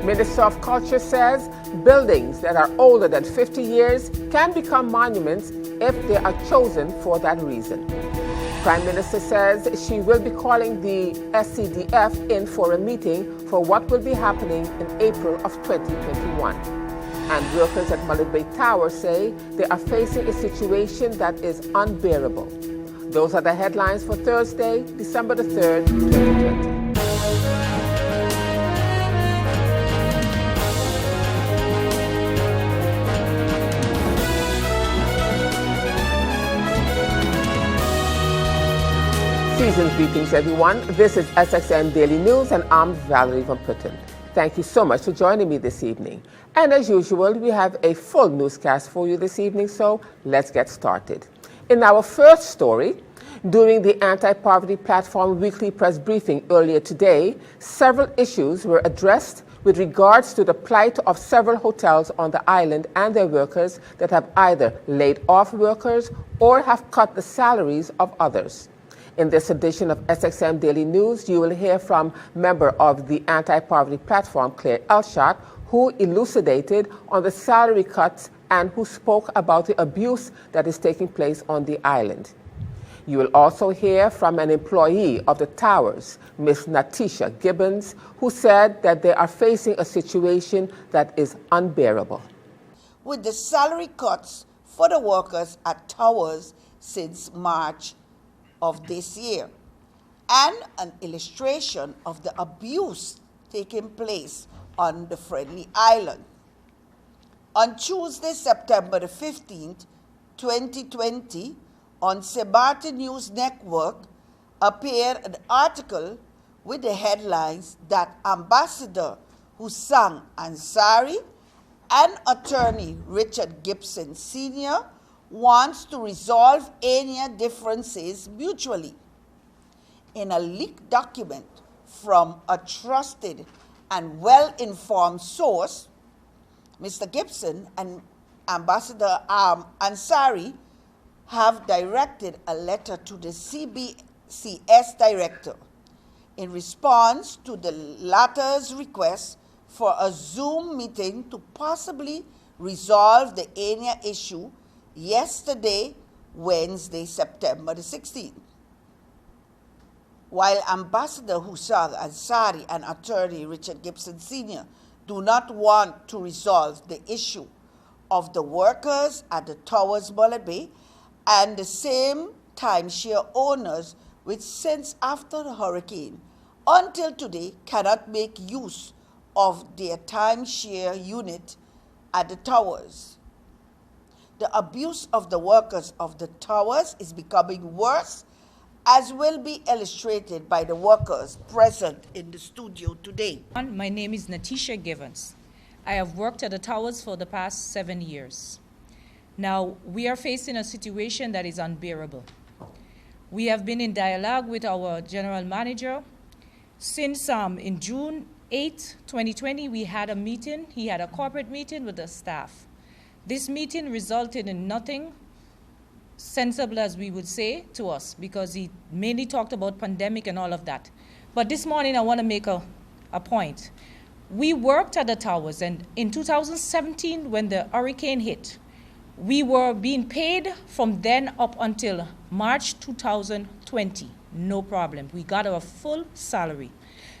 Minister of Culture says buildings that are older than 50 years can become monuments if they are chosen for that reason. Prime Minister says she will be calling the SCDF in for a meeting for what will be happening in April of 2021. And workers at Mullet Bay Tower say they are facing a situation that is unbearable. Those are the headlines for Thursday, December the 3rd, 2020. Season's greetings, everyone. This is SXM Daily News, and I'm Valerie Van Putten. Thank you so much for joining me this evening. And as usual, we have a full newscast for you this evening, so let's get started. In our first story, during the Anti-Poverty Platform weekly press briefing earlier today, several issues were addressed with regards to the plight of several hotels on the island and their workers that have either laid off workers or have cut the salaries of others. In this edition of SXM Daily News, you will hear from member of the Anti-Poverty Platform, Claire Elshot, who elucidated on the salary cuts and who spoke about the abuse that is taking place on the island. You will also hear from an employee of the towers, Ms. Natisha Gibbons, who said that they are facing a situation that is unbearable. With the salary cuts for the workers at towers since March of this year, and an illustration of the abuse taking place on the Friendly Island. On Tuesday, September the 15th, 2020, on Sebati News Network appeared an article with the headlines that Ambassador Hussein Ansari and attorney Richard Gibson Sr. wants to resolve any differences mutually. In a leaked document from a trusted and well-informed source, Mr. Gibson and Ambassador Ansari have directed a letter to the CBCS director in response to the latter's request for a Zoom meeting to possibly resolve the ENIA issue yesterday, Wednesday, September the 16th. While Ambassador Hussein Ansari and attorney Richard Gibson Sr. do not want to resolve the issue of the workers at the Towers Mullet Bay and the same timeshare owners which since after the hurricane until today cannot make use of their timeshare unit at the towers. The abuse of the workers of the towers is becoming worse, as will be illustrated by the workers present in the studio today. My name is Natisha Gibbons. I have worked at the towers for the past 7 years. Now, we are facing a situation that is unbearable. We have been in dialogue with our general manager since in June 8, 2020, we had a meeting. He had a corporate meeting with the staff. This meeting resulted in nothing sensible, as we would say, to us, because he mainly talked about pandemic and all of that. But this morning, I want to make a point. We worked at the towers, and in 2017, when the hurricane hit, we were being paid from then up until March 2020. No problem. We got our full salary.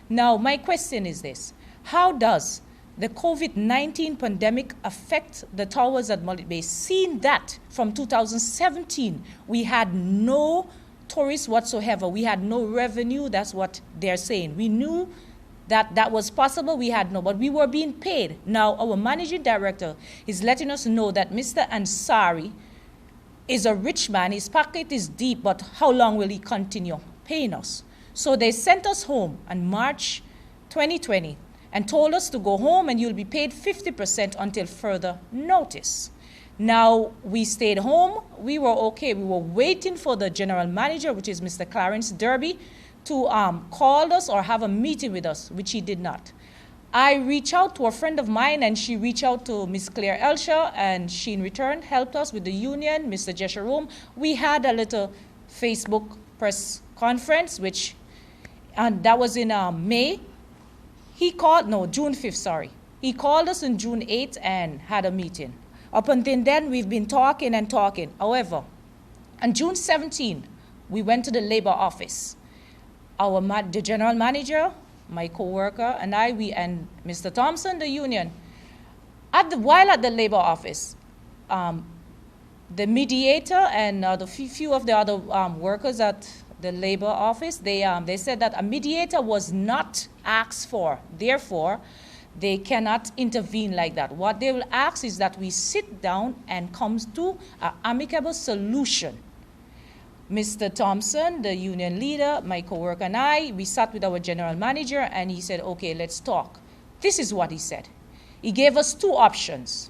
Now, my question is this. How does the COVID-19 pandemic affect the towers at Mullet Bay? Seeing that from 2017, we had no tourists whatsoever. We had no revenue. That's what they're saying. We knew that that was possible. We had no, but we were being paid. Now, our managing director is letting us know that Mr. Ansari is a rich man. His pocket is deep, but how long will he continue paying us? So they sent us home on March 2020. And told us to go home and you'll be paid 50% until further notice. Now, we stayed home. We were okay. We were waiting for the general manager, which is Mr. Clarence Derby, to call us or have a meeting with us, which he did not. I reached out to a friend of mine, and she reached out to Ms. Claire Elsha, and she in return helped us with the union, Mr. Jesherom. We had a little Facebook press conference, and that was in May. June 5th, sorry. He called us on June 8th and had a meeting. Up until then, we've been talking and talking. However, on June 17th, we went to the labor office. The general manager, my co-worker, and and Mr. Thompson, the union, while at the labor office, the mediator and the few of the other workers at the labor office, they said that a mediator was not asked for. Therefore, they cannot intervene like that. What they will ask is that we sit down and come to an amicable solution. Mr. Thompson, the union leader, my co-worker and we sat with our general manager and he said, okay, let's talk. This is what he said. He gave us two options.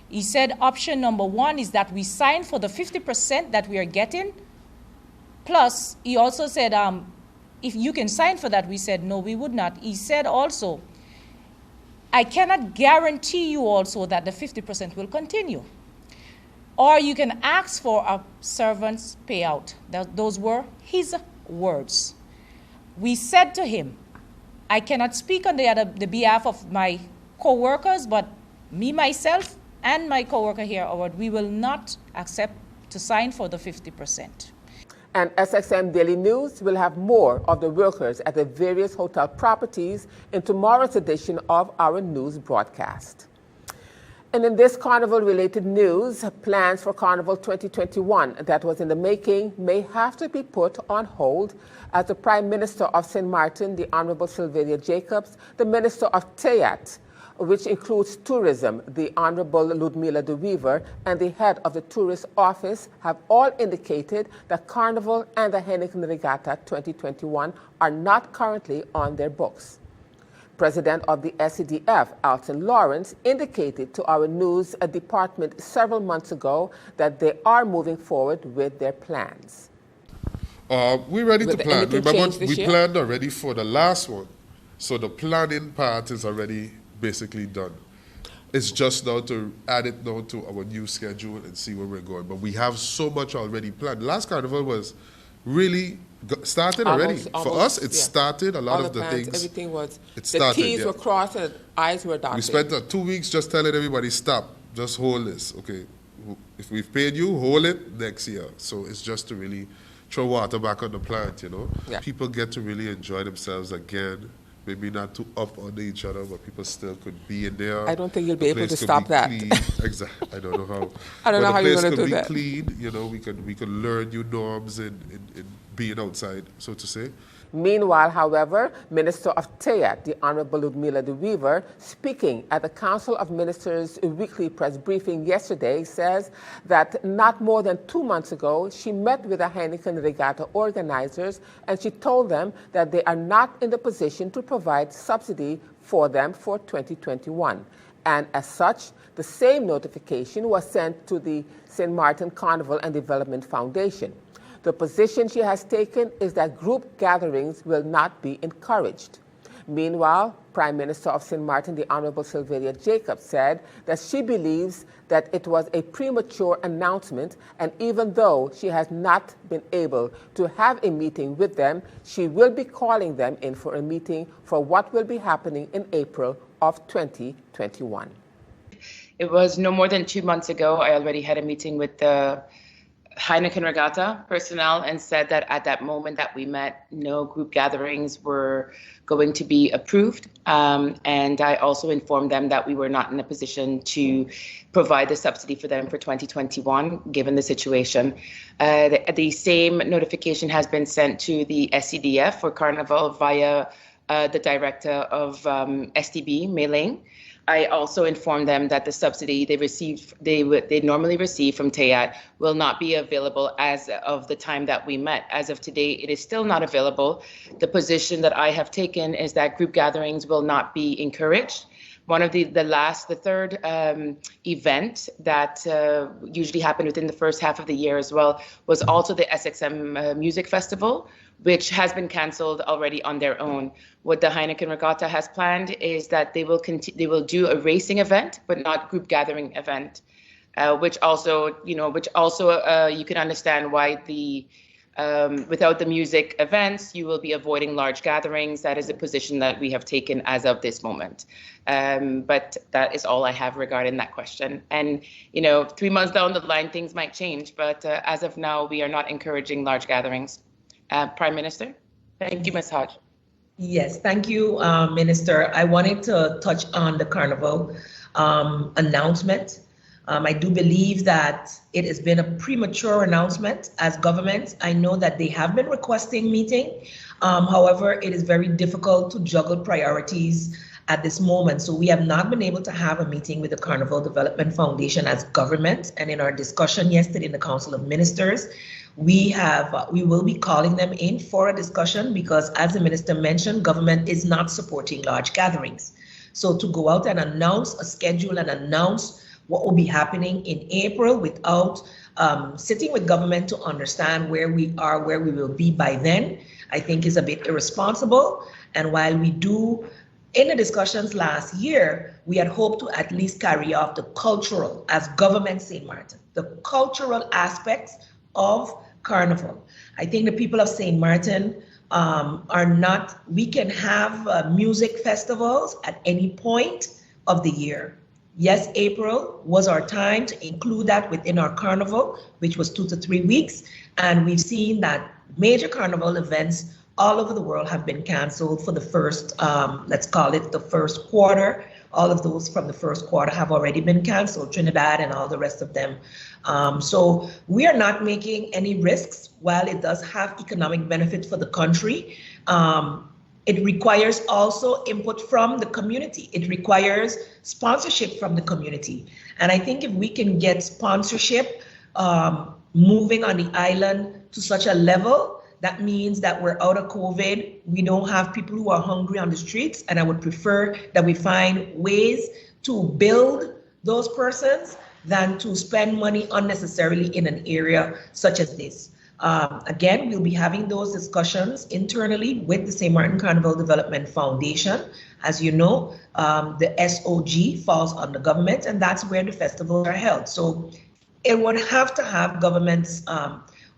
He said option number one is that we sign for the 50% that we are getting. Plus, he also said, if you can sign for that, we said, no, we would not. He said also, I cannot guarantee you also that the 50% will continue. Or you can ask for a servant's payout. Those were his words. We said to him, I cannot speak on the behalf of my co-workers, but me, myself, and my co-worker here, Howard, we will not accept to sign for the 50%. And SXM Daily News will have more of the workers at the various hotel properties in tomorrow's edition of our news broadcast. And in this Carnival-related news, plans for Carnival 2021 that was in the making may have to be put on hold as the Prime Minister of St. Martin, the Honorable Sylvania Jacobs, the Minister of Tayat, which includes tourism, the Honorable Ludmila de Weaver, and the head of the Tourist Office have all indicated that Carnival and the Heineken Regatta 2021 are not currently on their books. President of the SCDF, Alton Lawrence, indicated to our news department several months ago that they are moving forward with their plans. We're ready to plan. Remember, we planned already for the last one. So the planning part is already basically done. It's just now to add it now to our new schedule and see where we're going. But we have so much already planned. Last Carnival was really started already. For us, it started. A lot of the plans, things. Everything was. It started, the T's were crossed and the I's were dotted. We spent 2 weeks just telling everybody, stop, just hold this. Okay, if we've paid you, hold it next year. So it's just to really throw water back on the plant, you know. Yeah. People get to really enjoy themselves again. Maybe not too up on each other, but people still could be in there. I don't think you'll be able to stop that. Exactly. I don't know how. I don't know how you're going to do that. The place could be clean. You know, we could learn new norms in being outside, so to say. Meanwhile, however, Minister of Tayat, the Honorable Ludmila de Weaver, speaking at the Council of Ministers' weekly press briefing yesterday, says that not more than 2 months ago, she met with the Heineken Regatta organizers and she told them that they are not in the position to provide subsidy for them for 2021. And as such, the same notification was sent to the St. Martin Carnival and Development Foundation. The position she has taken is that group gatherings will not be encouraged. Meanwhile, Prime Minister of St. Martin, the Honorable Sylvania Jacobs, said that she believes that it was a premature announcement, and even though she has not been able to have a meeting with them, she will be calling them in for a meeting for what will be happening in April of 2021. It was no more than 2 months ago. I already had a meeting with the Heineken Regatta personnel and said that at that moment that we met, no group gatherings were going to be approved. And I also informed them that we were not in a position to provide the subsidy for them for 2021, given the situation. The same notification has been sent to the SCDF for Carnival via the director of STB, Mei Ling. I also informed them that the subsidy they normally receive from Tayat will not be available as of the time that we met. As of today, it is still not available. The position that I have taken is that group gatherings will not be encouraged. One of the third event that usually happened within the first half of the year as well was also the SXM Music Festival, which has been canceled already on their own. What the Heineken Regatta has planned is that they will do a racing event, but not group gathering event, which also you can understand why the Without the music events, you will be avoiding large gatherings. That is a position that we have taken as of this moment. But that is all I have regarding that question. And, 3 months down the line, things might change. But as of now, we are not encouraging large gatherings. Prime Minister? Thank you, Ms. Hodge. Yes, thank you, Minister. I wanted to touch on the Carnival announcement. I do believe that it has been a premature announcement as government. I know that they have been requesting meeting. However, it is very difficult to juggle priorities at this moment. So we have not been able to have a meeting with the Carnival Development Foundation as government. And in our discussion yesterday in the Council of Ministers, we will be calling them in for a discussion because, as the minister mentioned, government is not supporting large gatherings. So to go out and announce a schedule and announce what will be happening in April without sitting with government to understand where we are, where we will be by then, I think is a bit irresponsible. And while we do, in the discussions last year, we had hoped to at least carry off the cultural, as government St. Martin, the cultural aspects of Carnival. I think the people of St. Martin we can have music festivals at any point of the year. Yes, April was our time to include that within our carnival, which was 2 to 3 weeks. And we've seen that major carnival events all over the world have been canceled for the first, let's call it the first quarter. All of those from the first quarter have already been canceled, Trinidad and all the rest of them. So we are not making any risks. While it does have economic benefit for the country, it requires also input from the community. It requires sponsorship from the community. And I think if we can get sponsorship moving on the island to such a level, that means that we're out of COVID. We don't have people who are hungry on the streets. And I would prefer that we find ways to build those persons than to spend money unnecessarily in an area such as this. Again, we'll be having those discussions internally with the St. Martin Carnival Development Foundation. As you know, the SOG falls on the government, and that's where the festivals are held. So it would have to have governments,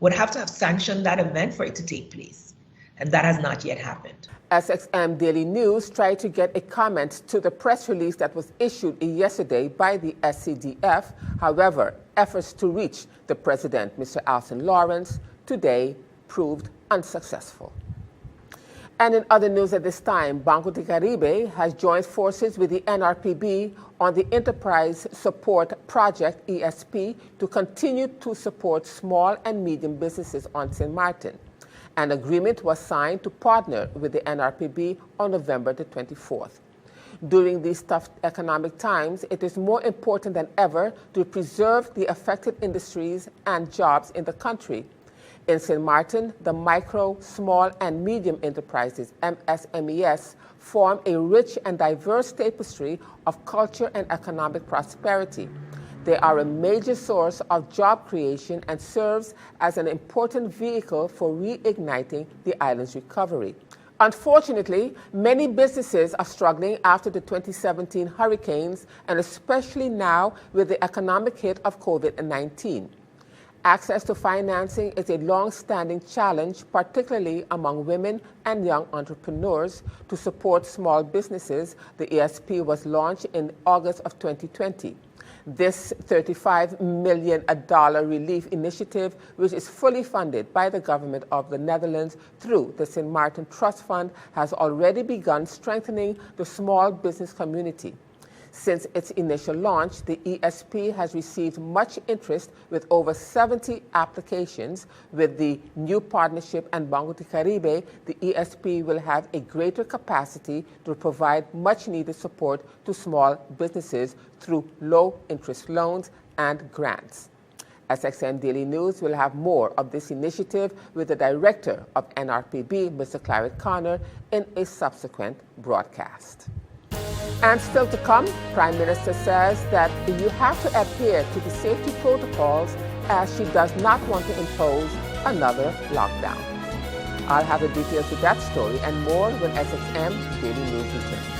would have to have sanctioned that event for it to take place. And that has not yet happened. SXM Daily News tried to get a comment to the press release that was issued yesterday by the SCDF. However, efforts to reach the president, Mr. Alson Lawrence, today proved unsuccessful. And in other news at this time, Banco de Caribe has joined forces with the NRPB on the Enterprise Support Project, ESP, to continue to support small and medium businesses on St. Martin. An agreement was signed to partner with the NRPB on November the 24th. During these tough economic times, it is more important than ever to preserve the affected industries and jobs in the country. In St. Martin, the micro, small, and medium enterprises, MSMEs, form a rich and diverse tapestry of culture and economic prosperity. They are a major source of job creation and serves as an important vehicle for reigniting the island's recovery. Unfortunately, many businesses are struggling after the 2017 hurricanes, and especially now with the economic hit of COVID-19. Access to financing is a long-standing challenge, particularly among women and young entrepreneurs. To support small businesses, the ESP was launched in August of 2020. This $35 million relief initiative, which is fully funded by the government of the Netherlands through the St. Martin Trust Fund, has already begun strengthening the small business community. Since its initial launch, the ESP has received much interest with over 70 applications. With the new partnership and Banco de Caribe, the ESP will have a greater capacity to provide much-needed support to small businesses through low-interest loans and grants. SXM Daily News will have more of this initiative with the Director of NRPB, Mr. Claret Connor, in a subsequent broadcast. And still to come, Prime Minister says that you have to adhere to the safety protocols as she does not want to impose another lockdown. I'll have the details to that story and more when SXM Daily News returns.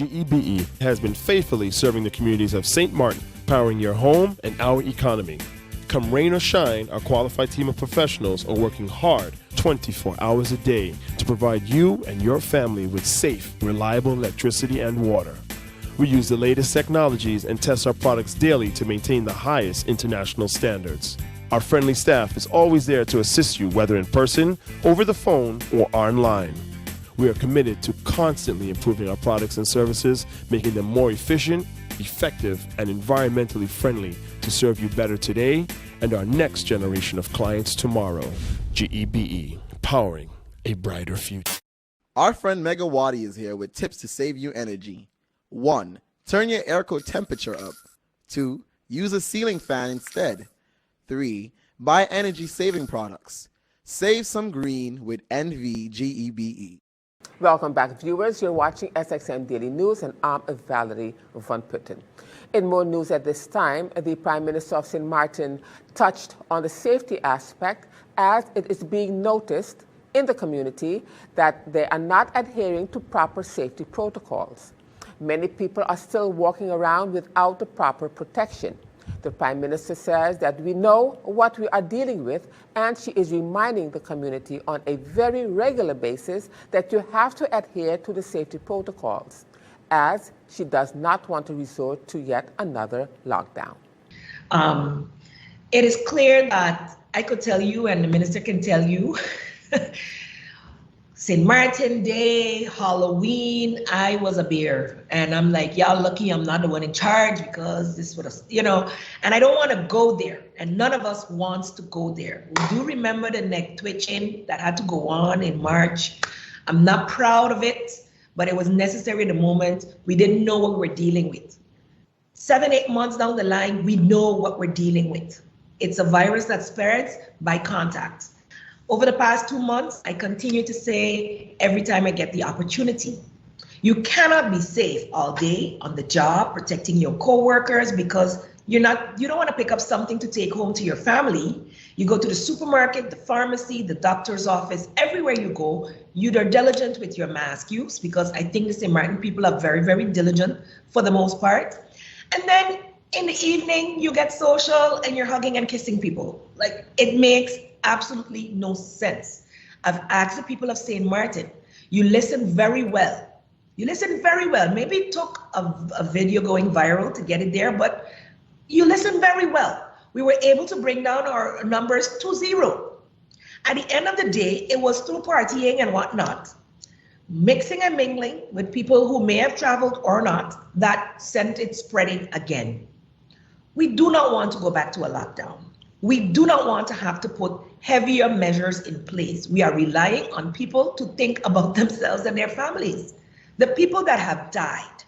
GEBE has been faithfully serving the communities of St. Martin, powering your home and our economy. Come rain or shine, our qualified team of professionals are working hard 24 hours a day to provide you and your family with safe, reliable electricity and water. We use the latest technologies and test our products daily to maintain the highest international standards. Our friendly staff is always there to assist you, whether in person, over the phone, or online. We are committed to constantly improving our products and services, making them more efficient, effective, and environmentally friendly to serve you better today and our next generation of clients tomorrow. GEBE, powering a brighter future. Our friend Megawati is here with tips to save you energy. 1. Turn your airco temperature up. 2. Use a ceiling fan instead. 3. Buy energy-saving products. Save some green with NVGEBE. Welcome back, viewers. You're watching SXM Daily News, and I'm Valerie Van Putten. In more news at this time, the Prime Minister of St. Martin touched on the safety aspect as it is being noticed in the community that they are not adhering to proper safety protocols. Many people are still walking around without the proper protection. The Prime Minister says that we know what we are dealing with, and she is reminding the community on a very regular basis that you have to adhere to the safety protocols, as she does not want to resort to yet another lockdown. It is clear that I could tell you, and the minister can tell you, St. Martin Day, Halloween, I was a bear. And I'm like, y'all lucky I'm not the one in charge, because this would have, and I don't want to go there. And none of us wants to go there. We do remember the neck twitching that had to go on in March. I'm not proud of it, but it was necessary at the moment. We didn't know what we're dealing with. 7-8 months down the line, we know what we're dealing with. It's a virus that spreads by contact. Over the past 2 months, I continue to say every time I get the opportunity, you cannot be safe all day on the job, protecting your coworkers, because you don't want to pick up something to take home to your family. You go to the supermarket, the pharmacy, the doctor's office, everywhere you go, you're diligent with your mask use, because I think the St. Martin people are very, very diligent for the most part. And then in the evening, you get social and you're hugging and kissing people. Like, it makes absolutely no sense. I've asked the people of St. Martin, you listen very well. You listen very well. Maybe it took a video going viral to get it there, but you listen very well. We were able to bring down our numbers to 0. At the end of the day, it was through partying and whatnot, mixing and mingling with people who may have traveled or not, that sent it spreading again. We do not want to go back to a lockdown. We do not want to have to put heavier measures in place. We are relying on people to think about themselves and their families. The people that have died,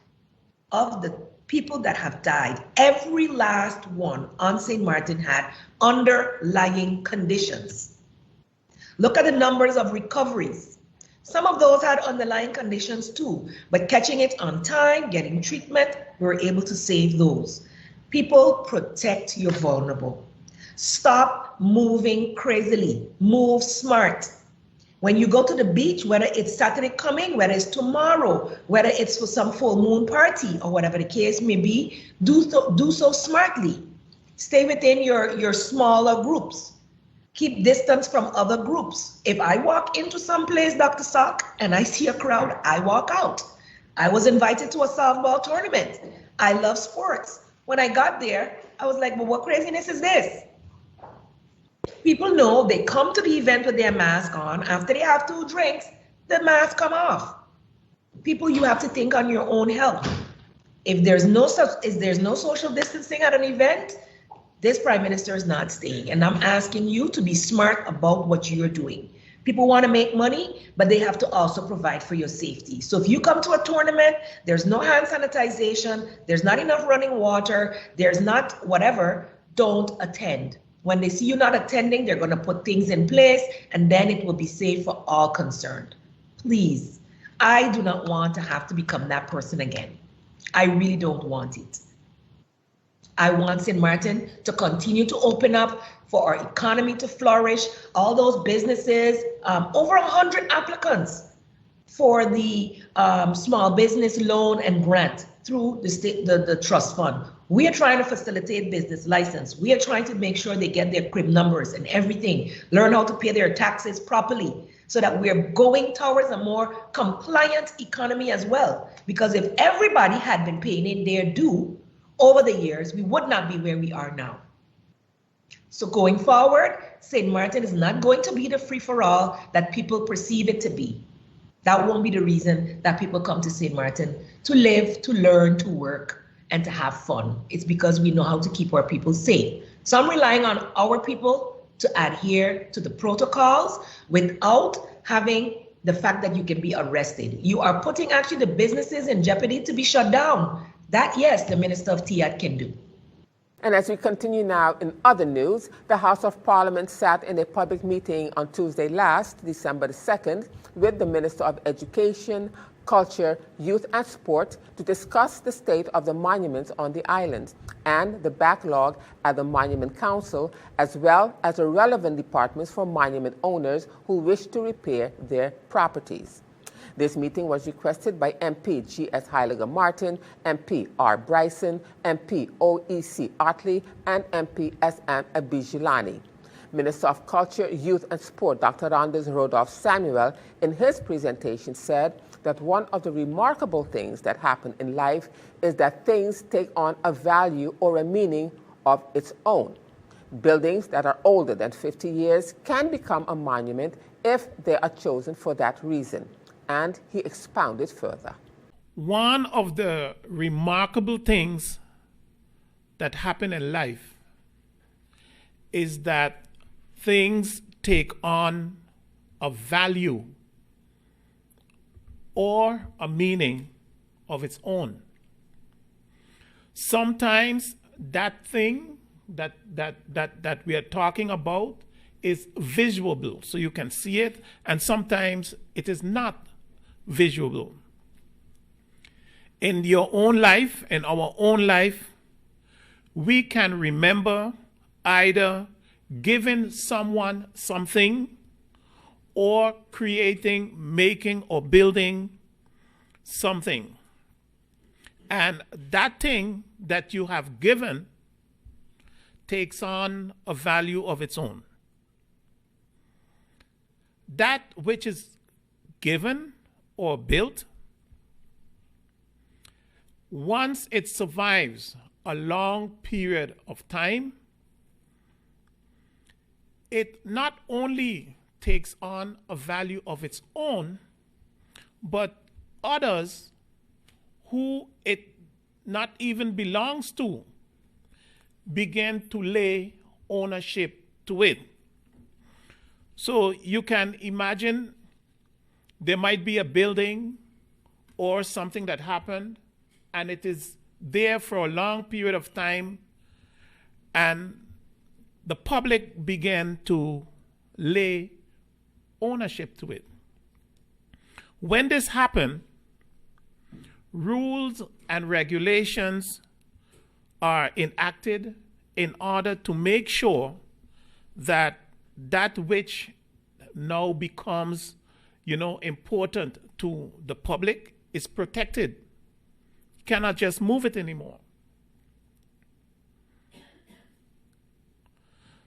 of the people that have died, every last one on St. Martin had underlying conditions. Look at the numbers of recoveries. Some of those had underlying conditions too, but catching it on time, getting treatment, we were able to save those. People, protect your vulnerable. Stop moving crazily, move smart. When you go to the beach, whether it's Saturday coming, whether it's tomorrow, whether it's for some full moon party or whatever the case may be, do so smartly. Stay within your smaller groups. Keep distance from other groups. If I walk into some place, Dr. Sock, and I see a crowd, I walk out. I was invited to a softball tournament. I love sports. When I got there, I was like, well, what craziness is this? People know they come to the event with their mask on. After they have 2 drinks, the mask come off. People, you have to think on your own health. If there's no social distancing at an event, this Prime Minister is not staying. And I'm asking you to be smart about what you're doing. People want to make money, but they have to also provide for your safety. So if you come to a tournament, there's no hand sanitization, there's not enough running water, there's not whatever, don't attend. When they see you not attending, they're going to put things in place, and then it will be safe for all concerned. Please, I do not want to have to become that person again. I really don't want it. I want St. Martin to continue to open up, for our economy to flourish, all those businesses, over 100 applicants. for the small business loan and grant through the trust fund. We are trying to facilitate business license. We are trying to make sure they get their crib numbers and everything, learn how to pay their taxes properly, so that we're going towards a more compliant economy as well. Because if everybody had been paying in their due over the years, we would not be where we are now. So going forward, St. Martin is not going to be the free-for-all that people perceive it to be. That won't be the reason that people come to St. Martin to live, to learn, to work, and to have fun. It's because we know how to keep our people safe. So I'm relying on our people to adhere to the protocols without having the fact that you can be arrested. You are putting actually the businesses in jeopardy to be shut down. That, yes, the Minister of TIAD can do. And as we continue now in other news, the House of Parliament sat in a public meeting on Tuesday last, December the 2nd, with the Minister of Education, Culture, Youth and Sport to discuss the state of the monuments on the island and the backlog at the Monument Council, as well as the relevant departments for monument owners who wish to repair their properties. This meeting was requested by MP G.S. Heiliger Martin, MP R. Bryson, MP O.E.C. Otley, and MP S.M. Abijilani. Minister of Culture, Youth and Sport, Dr. Rondes Rodolph Samuel, in his presentation said that one of the remarkable things that happen in life is that things take on a value or a meaning of its own. Buildings that are older than 50 years can become a monument if they are chosen for that reason. And he expounded further. One of the remarkable things that happen in life is that things take on a value or a meaning of its own. Sometimes that thing that we are talking about is visual, so you can see it, and sometimes it is not visual. In your own life, in our own life, we can remember either giving someone something or creating, making, or building something. And that thing that you have given takes on a value of its own. That which is given or built, once it survives a long period of time, it not only takes on a value of its own, but others who it not even belongs to begin to lay ownership to it. So you can imagine there might be a building or something that happened, and it is there for a long period of time, and the public began to lay ownership to it. When this happened, rules and regulations are enacted in order to make sure that that which now becomes, important to the public is protected. You cannot just move it anymore.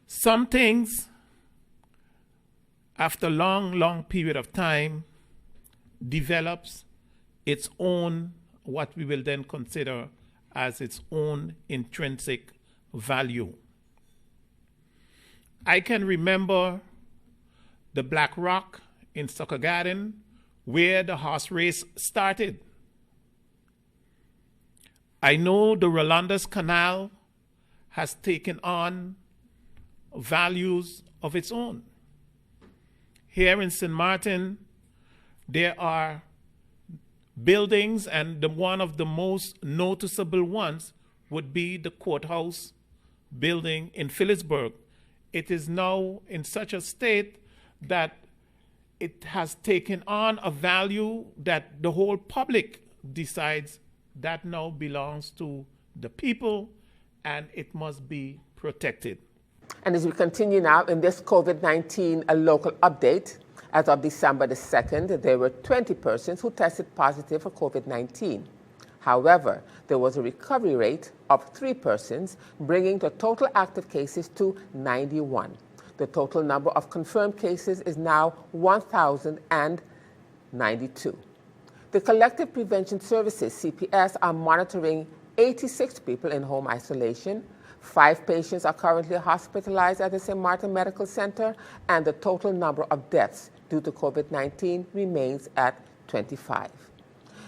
Some things, after a long period of time, develops its own, what we will then consider as its own intrinsic value. I can remember the Black Rock in Sucker Garden, where the horse race started. I know the Rolandas Canal has taken on values of its own. Here in St. Martin, there are buildings, and one of the most noticeable ones would be the courthouse building in Phillipsburg. It is now in such a state that it has taken on a value that the whole public decides that now belongs to the people and it must be protected. And as we continue now in this COVID-19 local update, As of December the 2nd, there were 20 persons who tested positive for COVID-19. However, there was a recovery rate of 3 persons, bringing the total active cases to 91. The total number of confirmed cases is now 1,092. The Collective Prevention Services, CPS, are monitoring 86 people in home isolation. 5 patients are currently hospitalized at the St. Martin Medical Center, and the total number of deaths due to COVID-19 remains at 25.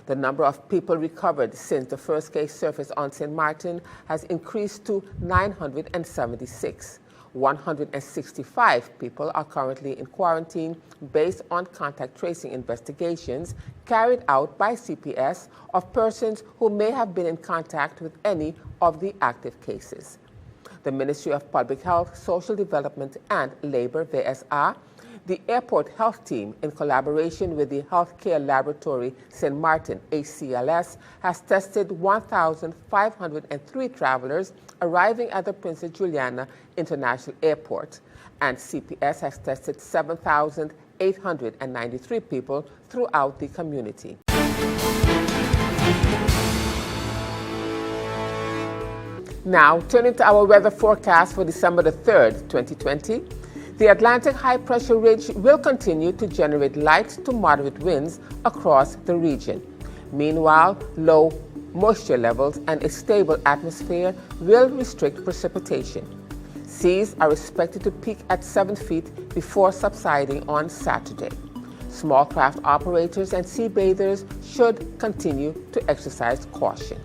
The number of people recovered since the first case surfaced on St. Martin has increased to 976. 165 people are currently in quarantine based on contact tracing investigations carried out by CPS of persons who may have been in contact with any of the active cases. The Ministry of Public Health, Social Development and Labor, VSA, the Airport Health Team, in collaboration with the Healthcare Laboratory St. Martin, HCLS, has tested 1,503 travelers arriving at the Princess Juliana International Airport, and CPS has tested 7,893 people throughout the community. Now, turning to our weather forecast for December the 3rd, 2020. The Atlantic high-pressure ridge will continue to generate light to moderate winds across the region. Meanwhile, low moisture levels and a stable atmosphere will restrict precipitation. Seas are expected to peak at 7 feet before subsiding on Saturday. Small craft operators and sea bathers should continue to exercise caution.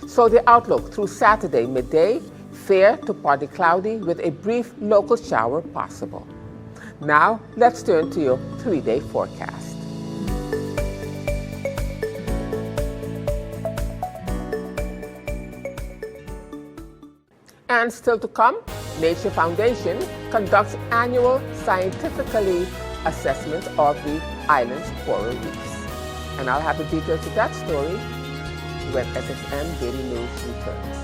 So the outlook through Saturday midday: fair to partly cloudy with a brief local shower possible. Now, let's turn to your 3-day forecast. And still to come, Nature Foundation conducts annual scientifically assessment of the island's coral reefs. And I'll have the details to that story when SXM Daily News returns.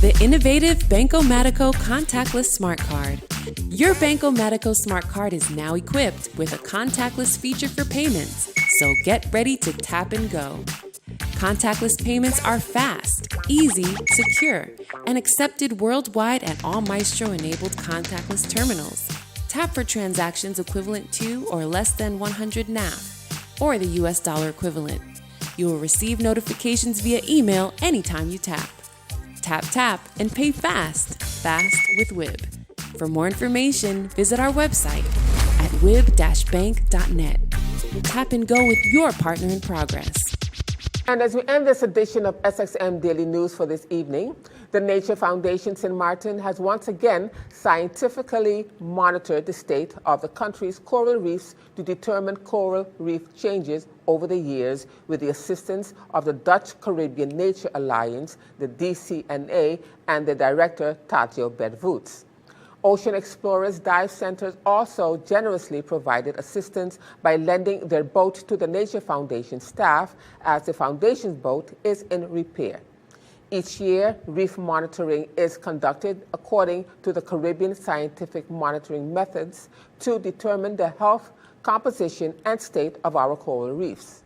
The innovative Banco Matico contactless smart card. Your Banco Matico smart card is now equipped with a contactless feature for payments, so get ready to tap and go. Contactless payments are fast, easy, secure, and accepted worldwide at all Maestro-enabled contactless terminals. Tap for transactions equivalent to or less than 100 NAF, or the US dollar equivalent. You will receive notifications via email anytime you tap. Tap, tap, and pay fast with WIB. For more information, visit our website at wib-bank.net. Tap and go with your partner in progress. And as we end this edition of SXM Daily News for this evening, the Nature Foundation St. Martin has once again scientifically monitored the state of the country's coral reefs to determine coral reef changes over the years with the assistance of the Dutch Caribbean Nature Alliance, the DCNA, and the director Tatjo Bedvoets. Ocean Explorers Dive Centers also generously provided assistance by lending their boat to the Nature Foundation staff as the foundation's boat is in repair. Each year, reef monitoring is conducted according to the Caribbean scientific monitoring methods to determine the health, composition, and state of our coral reefs.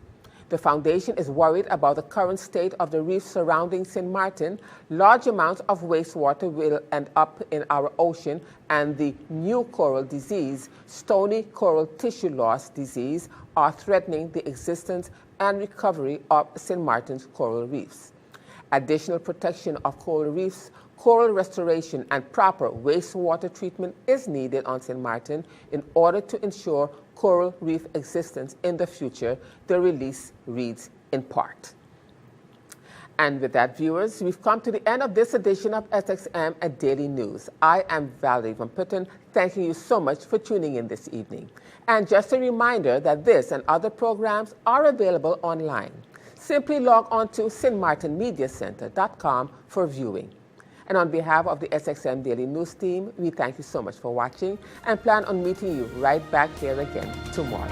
The foundation is worried about the current state of the reefs surrounding St. Martin. Large amounts of wastewater will end up in our ocean, and the new coral disease, stony coral tissue loss disease, are threatening the existence and recovery of St. Martin's coral reefs. Additional protection of coral reefs, coral restoration, and proper wastewater treatment is needed on St. Martin in order to ensure coral reef existence in the future, the release reads in part. And with that, viewers, we've come to the end of this edition of SXM at Daily News. I am Valerie Van Putten, thanking you so much for tuning in this evening. And just a reminder that this and other programs are available online. Simply log on to stmartinmediacenter.com for viewing. And on behalf of the SXM Daily News team, we thank you so much for watching and plan on meeting you right back here again tomorrow.